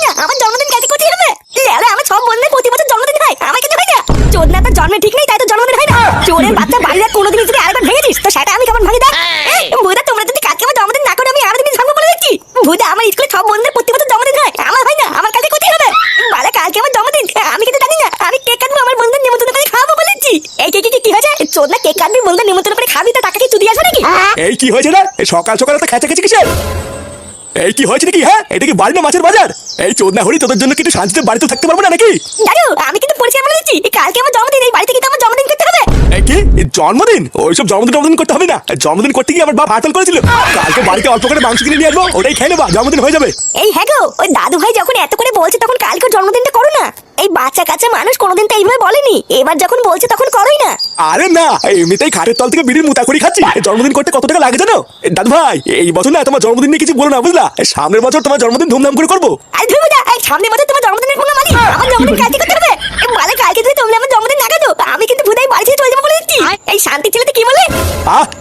না আমার জন্মদিন কাকে করতে হবে? লেলা আমার সব বন্ধুদের প্রতি বছর জন্মদিন হয়, আমার কেন হয় না? চোদনা তো জন্মের ঠিক নেই, তাই তো জন্মদিন হয় না। চোরের বাচ্চা বাড়িতে কোনোদিন যদি আরেকবার ভেঙেছিস তো সেটা আমি কেমন ভাঙি দেখ। বুদা তোমরা যদি কালকে আমার জন্মদিন না করো আমি আরো দিন ভাঙবো বলে দিচ্ছি। বুদা আমার স্কুলে সব বন্ধুদের প্রতি বছর জন্মদিন হয়, আমার হয় না, আমার কালকে করতে হবে। বালা কালকে আমার জন্মদিন, আমি কিন্তু জানি না। আমি কেক কাটবো, আমার বন্ধুদের নিমন্ত্রণ করে খাওয়াবো বলে দিচ্ছি। এই কি হয়েছে? চোদনা কেক কাটবি, বন্ধুদের নিমন্ত্রণ করে খাবি, তো টাকা কি তুই দিয়ে আসবে নাকি? এই কি হয়েছে না? সকাল সকাল তো খেঁচাখেচি কিসের? এই কি হয়েছে নাকি? হ্যাঁ, এটা কি বাড়ি না মাছের বাজার? এই চোদনা হরি তোদের জন্য কি একটু শান্তিতে বাড়িতে থাকতে পারবো না নাকি? দাদু আমি কিন্তু পরিষ্কার বলে দিচ্ছি, কালকে আমার জন্মদিন, এই বাড়িতে কিন্তু আমার জন্মদিন করতে হবে। এই কি জন্মদিন? ওইসব জন্মদিন করতে হবে না। জন্মদিন করতে গিয়ে আমার বাপ হাতল করেছিল। কালকে বাড়িতে অল্প করে মাংস কিনে নিয়ে আসবো, ওটাই খেয়ে নেবা, জন্মদিন হয়ে যাবে। এই হ্যাঁ গো, ওই দাদু ভাই যখন এত করে বলছে তখন কালকে জন্মদিনটা করো না। এই বাচ্চা কাচ্চা মানুষ কোনোদিন তো এইভাবে বলেনি, এবার যখন বলছে তখন করোই না। আরে না, এমনিতেই খাটের তল থেকে বিড়ির মুতা করি খাচ্ছি। জন্মদিন করতে কত টাকা লাগে জানো? দাদু ভাই এই বছর না তোমার জন্মদিন নিয়ে কিছু বলো না, বুঝলা? সামনের বছর তোমার জন্মদিন ধুমধাম করে করবো। আরে ধুর বুদা, এই সামনের বছর তোমার জন্মদিনের কোনো মানে? আমার জন্মদিন কালকে করতে হবে। মানে কালকে যদি তোমরা আমার জন্মদিন না কাটো আমি কিন্তু বুদাই বাড়ি ছেড়ে চলে যাবো বলে দিচ্ছি। এই শান্তি ছেলেতে কি বলে?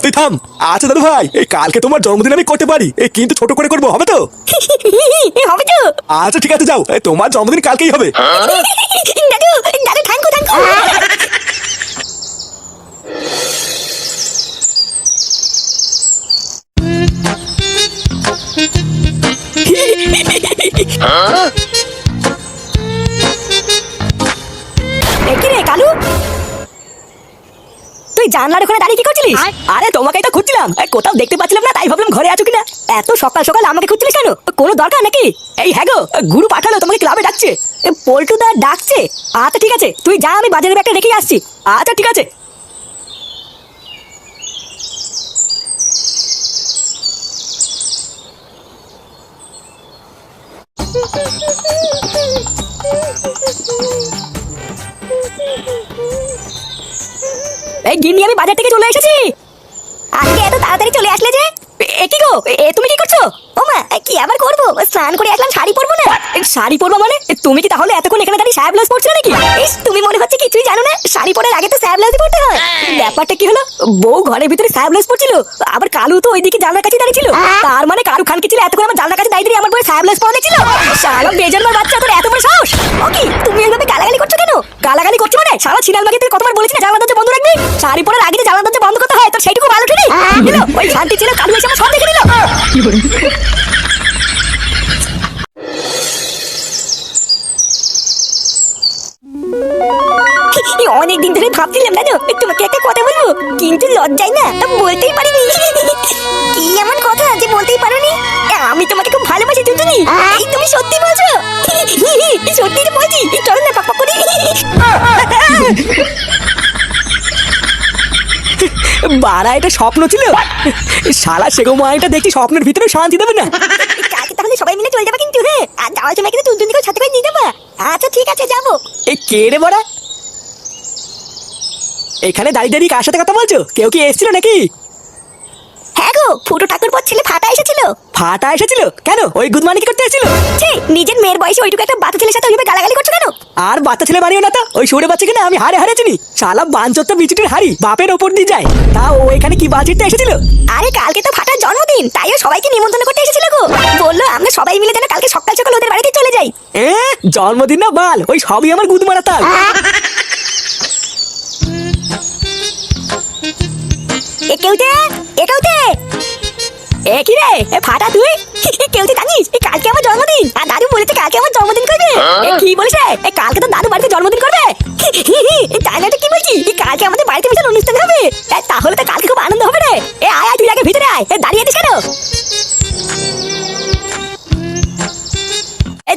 তুই থাম। আচ্ছা দাদু ভাই, এই কালকে তোমার জন্মদিন আমি করতে পারি, কিন্তু ছোট করে করবো, হবে তো? হবে তো? আচ্ছা ঠিক আছে, যাও, তোমার জন্মদিন কালকেই হবে। দাদু দাদু থ্যাংক ইউ। কি রে কালু, তুই জানলার ওখানে দাঁড়িয়ে কি করছিলিস? আরে তোমাকেই তো খুঁজছিলাম, কোথাও দেখতে পাচ্ছিলাম না, তাই ভাবলাম ঘরে আছো কিনা। এত সকাল সকাল আমাকে খুঁজছিলিস কেন? কোনো দরকার নাকি? এই হ্যাঁ গো, গুরু পাঠালো তোমাকে ক্লাবে ডাকছে। পল্টুদা ডাকছে? আচ্ছা ঠিক আছে, তুই যা, আমি বাজারে ব্যাগটা রেখে আসছি। আচ্ছা ঠিক আছে। এই গিন্নি আমি বাজার থেকে চলে এসেছি। আজকে এত তাড়াতাড়ি চলে আসলে যে? কি গো, তুমি কি করছো? ও মা, কি আবার করবো? স্নান করে আসলাম, শাড়ি পরবো না? শাড়ি পরবো মানে? তুমি কি তাহলে এতক্ষণ এখানে দাঁড়িয়ে সায়া ব্লাউজ পরছো নাকি? তুমি মনে হচ্ছে কিছুই জানো না, শাড়ি পরার আগে তো সায়া ব্লাউজ পরতে হয়। ব্যাপারটা কি হলো? বউ ঘরের ভিতরে সায়া ব্লাউজ পরছিল, আবার কালু তো ওইদিকে জানলার কাছে দাঁড়িয়ে ছিল। তার মানে কালু খানকে ছিল এতক্ষণ আমার জানলার কাছে দাঁড়িয়ে আমার বউ সায়া ব্লাউজ পরা ছিল। শালা বেজন্মার বাচ্চা, তোর এত বড় সাহস! ও কি তুমি এইভাবে গালাগালি করছো কেন? গালাগালি করছো মানে? শালা ছিনাল মাগি, তুই কতবার বলেছিস না জানলা দরজা বন্ধ রাখবি? শাড়ি পরার আগে যে জানলা দরজা বন্ধ করতে হয়, তোর সেইটুকু ভালো ঠিক দিল। ওই শান্তি ছিল, কালু এসে আমার সব দেখে নিল। অনেকদিন ধরে ভাবছিলাম দাদু তোমাকে একটা কথা বলবো, কিন্তু লজ্জায় না বলতেই পারিনি। কি এমন কথা যে বলতেই পারোনি? আমি তোমাকে খুব ভালোবাসি দুজনি। এই তুমি সত্যি বলছো? সত্যি তো বলছি, চলো না পাপা করে। বাড়া, এটা স্বপ্ন ছিল? শালা সেগো মাইটা দেখি স্বপ্নের ভিতরে শান্তি দেবে না। কালকে তাহলে সবাই মিলে চলে যাবে কিন্তু, হ্যাঁ? আর যাওয়ার সময় কিন্তু দুজনকে সাথে করে নিয়ে যাবা। আচ্ছা ঠিক আছে, যাবো। এ কে রে বড়া? এখানে দাঁড়িয়ে দাঁড়িয়ে কার সাথে কথা বলছো? কেউ কি এসেছিল নাকি? হ্যাঁ গো, ফুটো ঠাকুর পর ছেলে ফাটা এসেছিল। ফাটা এসেছিল কেন? ওই গুদমানি কি করতে এসেছিল? নিজের মেয়ের বয়সে ওইটুকু একটা বাচ্চা ছেলের সাথে ওইভাবে গালাগালি করছো কেন? আর বাচ্চা ছেলে মারিও না তো, ওই সরে বাচ্চা কিনা আমি হারে চিনি। শালা বাঞ্চত বিচুটির হাড়ি বাপের ওপর দিয়ে যায়। তা ও এখানে কি বাজিতে এসেছিল? আরে কালকে তো ফাটার জন্মদিন, তাইও সবাইকে নিমন্ত্রণ করতে এসেছিল গো। বললো আমরা সবাই মিলে যেন কালকে সকাল সকাল ওদের বাড়িতে চলে যাই। জন্মদিন না বাল, ওই সবই আমার গুদমারা তাল। কি রে ফাটা, তুই কেউতে জানিস কালকে আমার জন্মদিন? আর দাদু বলেছে কালকে আমার জন্মদিন করবে। কি বলিস রে? কালকে তো দাদু বাড়িতে জন্মদিন করবে। তাই না? কি বলছি, কালকে আমাদের বাড়িতে বিশাল অনুষ্ঠান হবে। তাহলে তো কালকে খুব আনন্দ হবে রে। আয় তুই আগে ভিতরে আয়, দাঁড়িয়ে আছিস কেন?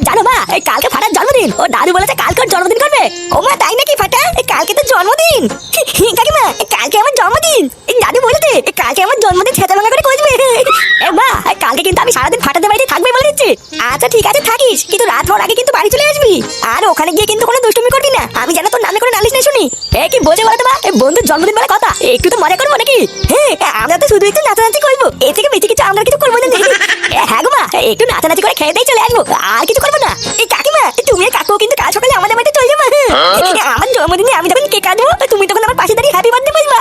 জানো মা, কালকে ফাটার জন্মদিন, ও দাদু বলেছে কালকে ওর জন্মদিন করবে। ও মা তাই নাকি ফাটা? কালকে তো জন্মদিন। কাকিমা কালকে আমার জন্মদিন, দাদু বলেছে কালকে আমার জন্মদিন ছেঁচা ভাঙা করে করবে। মা কালকে কিন্তু আমি সারাদিন ফাটাতে বাড়িতে থাকবে বলে দিচ্ছি। আচ্ছা ঠিক আছে থাকিস, কিন্তু রাত হওয়ার আগে কিন্তু বাড়ি চলে আসবি। আর ওখানে গিয়ে কিন্তু কোনো দুষ্টুমি করবি না, আমি যেন তোর নামে কোনো নালিশ না শুনি। কি বোঝে বলো তো মা, বন্ধুর জন্মদিন বলে কথা, একটু তো মজা করবো নাকি? হ্যাঁ আমরা তো শুধু একটু নাচানাচি করবো, এ থেকে বেশি কিছু আমরা কিছু করবো না। হ্যাঁ গো মা, একটু নাচানাচি করে খেয়ে দিয়ে চলে আসবো, আর কিছু করবো না। কাকিমা তুমি কাকু কিন্তু কাল সকালে আমাদের বাড়িতে চলে যাবো। আমার জন্মদিনে আমি যখন কেক কাটবো তুমি তখন আমার পাশে দাঁড়িয়ে হ্যাপি বার্থডে বলবা।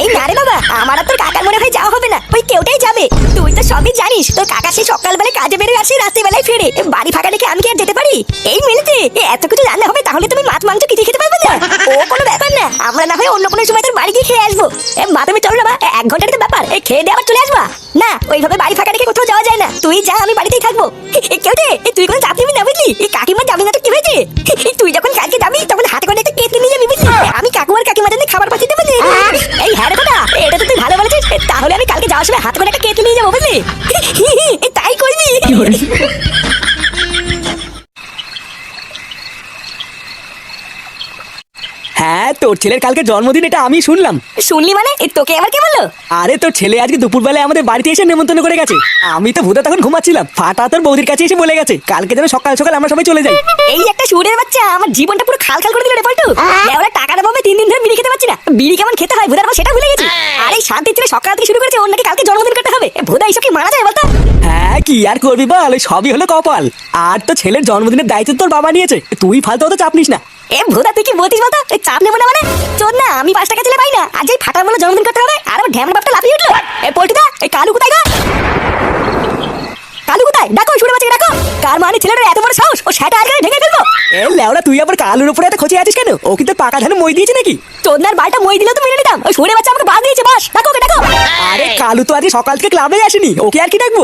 এই না রে বাবা, আমার আর তোর কাকার মনে হয় যাওয়া হবে না, ওই কেউটাই যাবে। তুই তো সবই জানিস, তোর কাকা সেই সকালবেলায় কাজে বেরিয়ে আসে, রাত্রিবেলায় ফিরে। বাড়ি ফাঁকা রেখে আমি আমি কি আর যেতে পারি? এই মিনিটে এত কিছু রান্না হবে, তাহলে তুমি মাছ মাংস কিছু খেতে পারবে না? ও কোনো ব্যাপার না, আমরা না হয় অন্য কোনো সময় তোর বাড়ি গিয়ে খেয়ে আসবো। মা তুমি চলো না বা, 1 ঘন্টার তো ব্যাপার, খেয়ে দিয়ে আবার চলে আসবা। না, ওইভাবে বাড়ি ফাঁকা রেখে কোথাও যাওয়া যায় না। তুই যা, আমি বাড়িতেই থাকবো। কেউ রে, তুই কোনো চাপ নিবি না বুঝলি? কাকিমা যাবি না তো কি হয়েছে? তুই যখন কালকে যাবি তখন হাতে করে একটা কেটে নিয়ে যাবি বুঝলি? আমি কাকুমার কাকিমার জন্য খাবার পাঠিয়ে দেবো। এই হ্যাঁ রে কথা, এটা তো তুই ভালো বলেছিস। তাহলে আমি কালকে যাওয়ার সময় হাতে করে একটা কেটে নিয়ে যাবো বুঝলি? তাই করবি। হ্যাঁ, তোর ছেলের কালকে জন্মদিন, এটা আমি শুনলাম। শুনলি মানে? তোকে আবার কে বললো? আরে তোর ছেলে আজকে দুপুরবেলায় আমাদের বাড়িতে এসে নেমন্তন্ন করে গেছে। আমি তো ভূতে তখন ঘুমাচ্ছিলাম, ফাটা তোর বৌদির কাছে এসে বলে গেছে কালকে যেন সকাল সকাল আমরা সবাই চলে যাই। এই একটা সুরের বাচ্চা আমার জীবনটা পুরো খাল খাল করে দিল রে পল্টু। ওরা টাকার অভাবে 3 দিন ধরে বিড়ি খেতে পাচ্ছি না। বিড়ি কেমন খেতে হয় ভুদার, সেটা ভুলে গেছি। আর এই শান্তির ছেলে সকাল থেকে শুরু করেছে ওর নাকি কালকে জন্মদিন করতে হবে। ভুদা এইসব কি মানা যায় বলতো? হ্যাঁ, কি আর করবি বল, ওই সবই হলো কপাল। আর তো ছেলের জন্মদিনের দায়িত্ব তোর বাবা নিয়েছে, তুই ফালতু অত চাপ নিস না। ভুদা তুই কি বলতিস বলতো? চাপ নেবো না মানে? চোদ না, আমি 5 টাকা ছেলে পাই না, আজ এই ফাটার বলে জন্মদিন করতে হবে। আর আমার ঢ্যামড়া বাপটা লাফিয়ে উঠলো। পল্টুদা, এই কালু কোথায় গো? কালু কোথায়? ডাকো, শুনে বাচ্চাকে ডাকো। কার মানে ছেলেটা এত বড় সাহস, ও সেটা আজকে ভেঙে ফেলবো। লেওড়া, তুই আবার কালুর উপরে এত খোঁচে আছিস কেন? ও কিন্তু পাকা ধানে মই দিয়েছে নাকি? চোদনার বাড়িটা মই দিলেও তো মেনে নিতাম, ওই শুনে বাচ্চা আমাকে বাদ দিয়েছে। বাস, ডাকো ওকে ডাকো। আরে কালু তো আজকে সকাল থেকে ক্লাবে আসেনি, ওকে আর কি ডাকবো?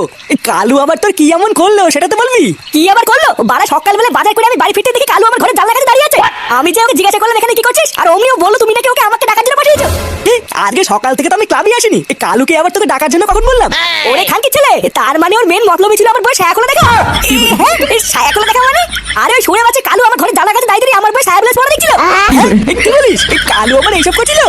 কালু আবার তোর কি এমন করলো সেটা তো বলবি। কি আবার করলো? বাড়া সকালবেলা বাজার করে আমি বাড়ি ফিরতে দেখি কালু আমার ঘরে জানলা কাছে দাঁড়িয়ে আছে। আমি যে ওকে জিজ্ঞাসা করলাম এখানে কি করছিস, আর অমনিও বললো তুমি নাকি ওকে আমাকে ডাকার জন্য পাঠিয়েছো। আজকে সকাল থেকে তো আমি ক্লাবে আসিনি, কালুকে আবার তোকে ডাকার জন্য কখন বললাম? ওরে খানকি ছেলে, তার মানে ওর মেন মতলবই ছিল আমার বয়স ছায়াখোলা দেখা। হ্যাঁ, এই ছায়াখোলা দেখা মানে? আরে ওই শুনে বাচ্চা কালু আমার ঘরে জানলা কাছে দাঁড়িয়ে আমার বয়স ছায়াখোলা পড়া দেখছিল। কি বলিস? কালু আবার এইসব করছিল?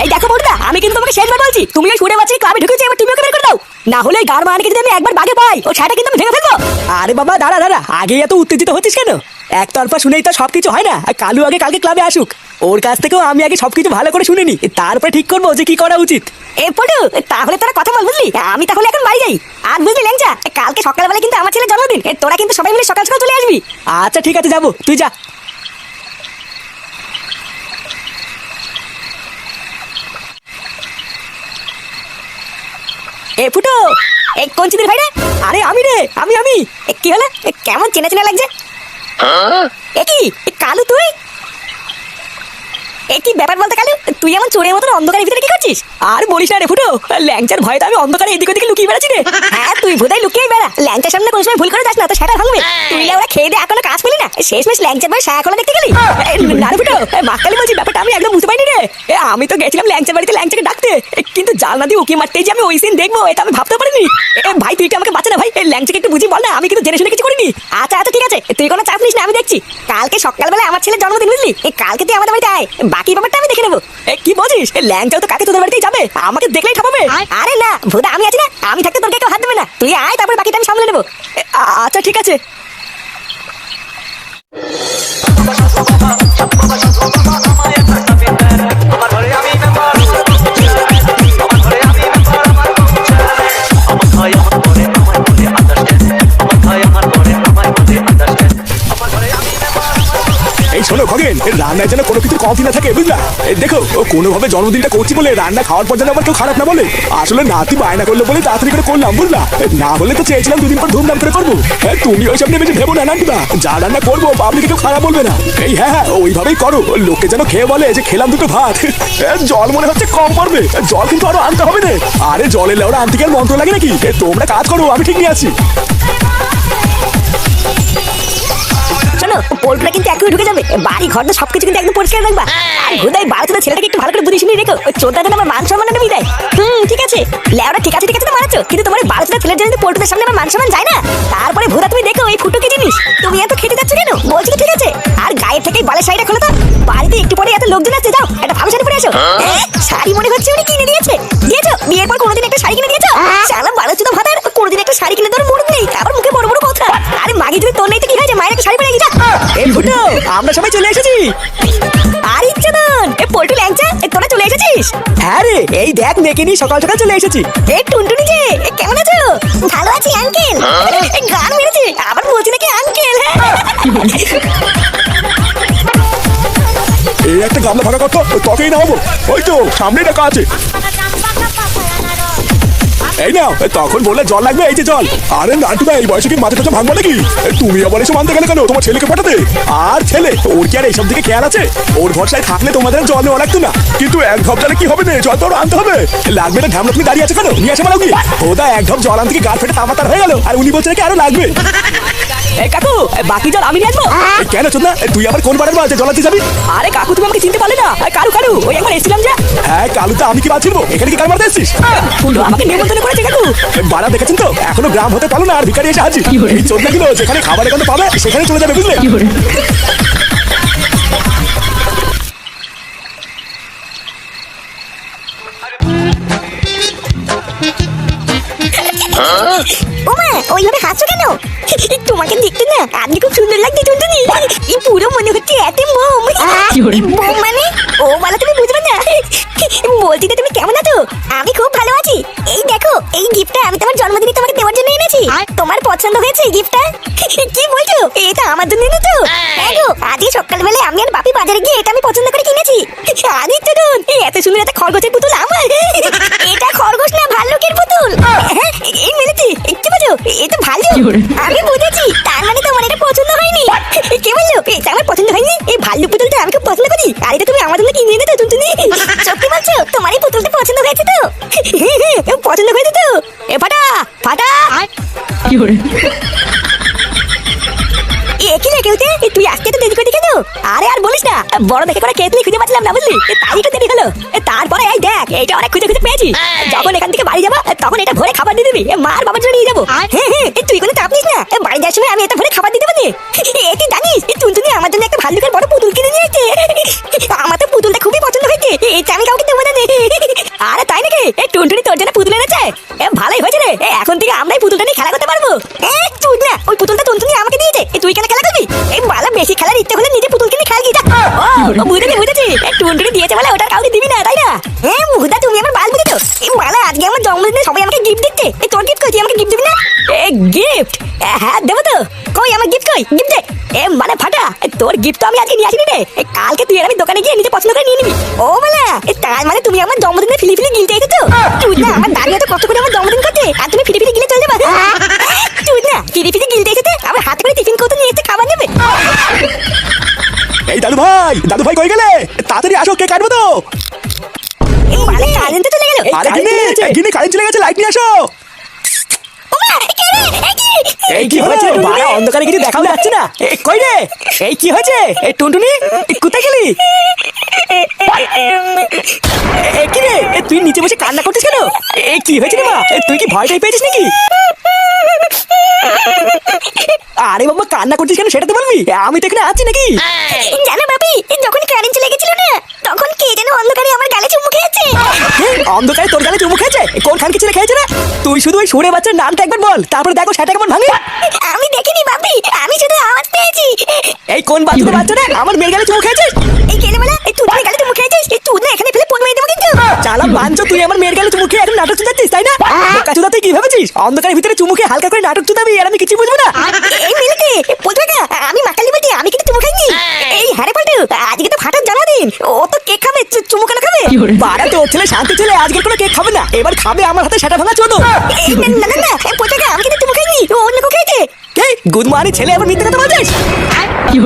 এই দেখো বড়দা, আমি কিন্তু তোমাকে শেষবার বলছি, তুমি ওই শুনে বাচ্চা ক্লাবে ঢুকেছো, এবার তুমি ওকে বের করে দাও। না হলে গার মানকে যদি আমি একবার বাগে পাই, ও ছায়াটা কিন্তু আমি ভেঙে ফেলবো। আরে বাবা দাঁড়া দাঁড়া, আগে এত উত্তেজিত হচ্ছিস কেন? একতরফা শুনেই তো সবকিছু হয় না। আর কালু আগে কালকে ক্লাবে আসুক, ওর কাছ থেকেও আমি আগে সবকিছু ভালো করে শুনে নি, তারপরে ঠিক করবো যে কি করা উচিত। পটু, তাহলে তোরা কথা বল বুঝলি? আমি তাহলে এখন বাড়ি যাই। আর বুঝলি ল্যাংচা, কালকে সকালবেলা কিন্তু আমার ছেলের জন্মদিন, তোরা কিন্তু সবাই মিলে সকাল সকাল চলে আসবি। আচ্ছা ঠিক আছে, যাবো, তুই যা। ফুটো, এই কোন চিদির ভাই রে? আরে আমি রে, আমি কি হলো? কেমন চেনা চেনা লাগছে। কি কালু তুই? কি ব্যাপার বলতে কালু, তুই এমন চোরের মতন অন্ধকারের ভিতরে কি করছিস? আর বলিস না রে ফুটো, ল্যাংচার ভয়ে তো আমি অন্ধকারে এদিক ওদিকে লুকিয়ে বেড়াচ্ছি রে। হ্যাঁ, তুই বোধহয় লুকিয়েই বেড়া, ল্যাংচার সামনে কোনো সময় ভুল করে যাস না তো সেটা ভাঙবে। তুই ওরা খেয়ে দিয়ে এখনো কাজ পেলি না, শেষমেশ ল্যাংচার ভাই ছায়া খোলা দেখতে গেলি। না রে ফুটো, মাকালি বলছি, ব্যাপারটা আমি একদম বুঝতে পারিনি রে। আমি তো গেছিলাম ল্যাংচার বাড়িতে ল্যাংচাকে ডাকতে, কিন্তু জানলা দিয়ে উকি মারতেই যে আমি ওই সিন দেখবো এটা আমি ভাবতে পারিনি। ভাই তুই আমাকে বাঁচা না ভাই, ল্যাংচাকে একটু বুঝি বল না, আমি কিন্তু জেনে শুনে কিছু করিনি। আচ্ছা আচ্ছা ঠিক আছে, তুই কোনো চাপ নিস না, আমি দেখছি। কালকে সকালবেলা আমার ছেলের জন্মদিন বুঝলি? কালকে তুই আমাদের বাড়িতে আয়, বাকি ব্যাপারটা আমি দেখে নেবো। কি বলছিস? ল্যাংচাও তো কাকে তোদের বাড়িতেই যাবে, আমাকে দেখলেই ঠাপাবে। আরে না ভুদা, আমি আছি না, আমি থাকতে তোর কেউ হাত দেবে না। তুই আয়, তারপরে বাকিটা আমি সামলে নেবো। আচ্ছা ঠিক আছে। এই শোনো খগেন, রান্নার যেন কোনো কিছু কমতি না থাকে বুঝলা? দেখো, ও কোনোভাবে জন্মদিনটা করছি বলে রান্না খাওয়ার পর যেন আবার কেউ খারাপ না বলে। আসলে নাতি বায়না করলো বলে তাড়াতাড়ি করে করলাম বুঝলা? না হলে তো চেয়েছিলাম 2 দিন পর ধুমধাম করে করবো। তুমি ওইসব নিয়ে বেশি ভেবো না নান্টুদা, যা রান্না করবো পাবলিকে কেউ খারাপ বলবে না। হ্যাঁ, ওইভাবেই করো, লোকে যেন খেয়ে বলে যে খেলাম 2টো ভাত। জল মনে হচ্ছে কম পড়বে, জল কিন্তু আরো আনতে হবে না। আরে জলের লেওড়া আনতে কি আর মন্ত্র লাগে নাকি? তোমরা কাজ করো, আমি ঠিক নিয়ে আছি। শোনো, পোল্ট্রা কিন্তু এখনই ঢুকে যাবে, বাড়ি ঘর তো সবকিছু কিন্তু একদম পরিষ্কার রাখবা। আর ভুদাই বাড়িতে ছেলেটাকে একটু ভালো করে বুঝিয়ে শুনে রেখো, ওই চোদ্দা যেন আমার মান সম্মান নেমে দেয়। ঠিক আছে লেওরা, ঠিক আছে তো মারাচ্ছো, কিন্তু তোমার বাড়িতে ছেলের জন্য পোল্ট্রাদের সামনে আমার মান সম্মান যায় না। তারপরে ভুদা তুমি দেখো এই ফুটো কি জিনিস, তুমি এত খেতে যাচ্ছ কেন? বলছি তো ঠিক আছে। আর গায়ের থেকেই বালের শাড়িটা খোলো তো, বাড়িতে একটু পরে এত লোকজন আসছে, যাও একটা ভালো শাড়ি পরে আসো। শাড়ি মনে হচ্ছে উনি কিনে দিয়েছে। দিয়েছো? বিয়ের পর কোনোদিন একটা শাড়ি কিনে দিয়েছো? শালা বারো চোদ্দ ভাতার, কোনোদিন একটা শাড়ি কিনে তোর মুড নেই, আবার মুখে বড় বড় কথা। আরে মাগি যদি তোর নেই তো কি হয়েছে, মায়ের একটা শাড়ি পরে গেছা। এই ফুটো, আমরা সবাই চলে এসেছি। আর ইচ্ছে নন, পোল্টু ল্যাংচা, তোরা চলে এসেছিস? হ্যাঁ রে, এই দেখ মেয়েকে নিয়ে সকাল সকাল চলে এসেছি। টুনটুনি যে, কেমন আছো? ভালো আছি আঙ্কেল। গান মেরেছে, আবার বলছি নাকি আঙ্কেল। এই একটা গামলা ফাঁকা করতো, তোকেই না হবো। ওই তো সামনে টাকা আছে। এই নাও, তখন বললে জল লাগবে, এই যে জল। আরে নান্টুদা, এই বয়সে কি মাথা টাথা ভাঙবো নাকি? তুমি আবার এসব আনতে গেলে কেন? তোমার ছেলেকে পাঠাতে। আর ছেলে, ওর কি আর এইসব দিকে খেয়াল আছে? ওর ভরসায় থাকলে তোমাদের জল নেওয়া লাগতো না। কিন্তু এক ঢপ জলে কি হবে না, জল তো ওর আনতে হবে। লাগবে না ঢামলা, তুমি দাঁড়িয়ে আছো কেন? নিয়ে আসে মালাও কি? ওদা এক ঢপ জল আনতে কি গাড় ফেটে তামাতার হয়ে গেল, আর উনি বলছে নাকি আরো লাগবে। এই কাকু, বাকি জল আমি নিয়ে আসবো। কেন চোদনা, তুই আবার কোন বারের মাঝে জল আনতে যাবি? আরে কাকু, তুমি আমাকে চিনতে পারলে না? কারু কারু, ওই একবার এসেছিলাম যে। হ্যাঁ, কালুতে আমি কি বাঁচিব? এখানে কি কার মারতে এসছিস? ফুটো আমাকে নিমন্ত্রণ করেছে কাকু। বাড়া দেখেছেন তো, এখনো গ্রাম হতে পারলো না আর ভিখারি এসে হাজির। এই চোদনা গুলো যেখানে খাবারের গন্ধ পাবে সেখানে চলে যাবে, বুঝলে? ওমা, ওইভাবে হাসছো কেন? তোমাকে দেখতে না আজকে খুব সুন্দর লাগছে টুনটুনি। এই পুরো মনে হচ্ছে এত মোম। মোম মানে? ও বলা তুমি বুঝবে না। বলছি তো, তুমি কেমন আছো? আমি খুব ভালো আছি। এই দেখো, এই গিফটটা আমি তোমার জন্মদিনে তোমাকে দেওয়ার জন্য এনেছি। তোমার পছন্দ হয়েছে এই গিফটটা? কি বলছো? এটা আমার জন্য এনেছো? হ্যাঁ গো, আজকে সকালবেলা আমি আর বাপি বাজারে গিয়ে এটা আমি পছন্দ করে কিনেছি। আরে টুনটুন, এত সুন্দর একটা খরগোশের পুতুল আমার। এটা খরগোশ না, ভাল্লুকের পুতুল। এই মেরেছি, কি বলছো? এটা ভালো? আমি বুঝেছি, তার মানে তোমার এটা পছন্দ হয়নি। কে বললো এটা আমার পছন্দ হয়নি? এই ভাল্লুক পুতুলটা আমি খুব পছন্দ করি, আর এটা তুমি আমার জন্য কিনে এনেছো টুনটুনি। সত্যি বলছো? তোমার এই পুতুলটা পছন্দ হয়েছে তো? পছন্দ হয়েছে তো? এ ফাটা ফাটা, কি রে কেউতে, তুই আজকে তো দেরি করলি কেন? আরে আর বলিস না, বড় দেখে করে কেতলি খুঁজে পাচ্ছিলাম না, বুঝলি? তাই একটু দেরি হলো। তারপরে এই দেখ, এইটা অনেক খুঁজে খুঁজে পেয়েছি। যখন এখান থেকে বাড়ি যাবো তখন এটা ভরে খাবার দিয়ে দিবি, মার বাবার জন্য নিয়ে যাবো। হ্যাঁ, তুই কোনো চাপ নিস না, বাড়ি যাওয়ার সময় আমি এটা ভরে খাবার দিয়ে দেবো। তুই জানিস টুনটুনি আমার জন্য একটা ভাল্লুকের বড় পুতুল কিনে নিয়ে এসেছে। আমার তো পুতুলটা খুবই পছন্দ হয়েছে, এটা আমি কাউকে দেবো না। আরে তাই নাকি? টুনটুনি তোর জন্য পুতুল এনেছে? ভালোই হয়েছে রে, এখন থেকে আমরাই পুতুলটা নিয়ে খেলা করতে পারবো। তুই না, ওই পুতুলটা টুনটুনি আমাকে দিয়েছে, তুই কেন খেলা করবি? এই বালা, বেশি খেলার ইচ্ছে হলে নিজে পুতুল কিনে খেলা গিয়ে। বুঝেছি, টুনটুনি দিয়েছে বলে ওটা কাউকে দিবি না, তাই না? হ্যাঁ মুহুদা, তুমি আমার বাল বুঝেছো। এই বালা, আজকে আমার জন্মদিনে সবাই আমাকে গিফট দিচ্ছে, তোর গিফট কই? তুই আমাকে গিফট দিবি না? গিফট? হ্যাঁ দেবো তো। কই আমার গিফট কই? গিফট দে। মানে ফাটা, তোর গিফট তো আমি আজকে নিয়ে আসিনি রে, কালকে তুই আর আমি দোকানে গিয়ে নিজে পছন্দ করে নিয়ে নিবি। ও বালা, তার মানে তুমি আমার জন্মদিনে ফিলি ফিলি গিলতে এসেছো? তুই না, আমার দাদু এত কষ্ট করে আমার জন্মদিন করছে, আর তুমি ফিলি ফিলি গিলে চলে যাবে? তুই না, ফিলি ফিলি গিলতে এসেছে, আমার হাতে করে টিফিন কত নিয়ে এসে খাবার নেবে। এই দাদু ভাই কই গেলে? তাড়াতাড়ি আসো, কে কাটবো তো। মানে কারেন্ট চলে গেল। আরে গিনে কারেন্ট চলে গেছে, লাইট নিয়ে আসো। এই কি হয়েছে? বাড়া অন্ধকারে কিছু দেখাও যাচ্ছে না। কই রে, এই কি হয়েছে? এই টুনটুনি কোথায় গেলি? কি রে, তুই নিচে বসে কান্না করছিস কেন? কি হয়েছে রে মা? তুই কি ভয়টাই পেয়েছিস নাকি? আরে বাবা, কান্না করছিস কেন সেটা তো বলবি, আমি তো এখানে আছি নাকি? জানো বাপি, যখন কারেন্ট চলে গেছিল না, তখন কে যেন অন্ধকারে আমার গালে চুমু খেয়েছে। অন্ধকারে তোর গালে চুমু খেয়েছে? কোন খানকি ছেলে খেয়েছে রে? তুই শুধু ওই সুরে বাচ্চার নামটা একবার বল, তারপরে দেখো সেটা কেমন ভাঙে। আমি দেখিনি বাপি, আমি শুধু আওয়াজ পেয়েছি। এই কোন বাচ্চা রে আমার মেয়ের গালে চুমু খেয়েছিস? এই কেলে বলা, এই তুই গালে চুমু খেয়েছিস? এই তুই না এখানে ফেলে ফোন মেরে দেবো কিন্তু। চালা বাঞ্চো, তুই আমার মেয়ের গালে চুমু খেয়ে এখন নাটক চুদাচ্ছিস, তাই না? কাচুদা, তুই কি ভেবেছিস অন্ধকারের ভিতরে চুমু খেয়ে হালকা করে নাটক চুদাবি আর আমি কিছু বুঝবো না? এই মিলকে বলতে না, আমি মাকালি বলছি, আমি কিন্তু চুমু খাইনি। এই হ্যাঁ বলতে, আজকে তো ফাটার জন্মদিন, ও তো কেক খাবে, চুমু কেন খাবে? বাড়া, তোর ছেলে শান্তি ছেলে আজকে কোনো কেক খাবে না, এবার খাবে আমার হাতে সেটা ভাঙা চোদন। না বলতে না, আমি কিন্তু চুমু খাইনি, ও অন্য কেউ খেয়েছে। এই গুদমানি ছেলে আবার মিথ্যে কথা বলছিস? কি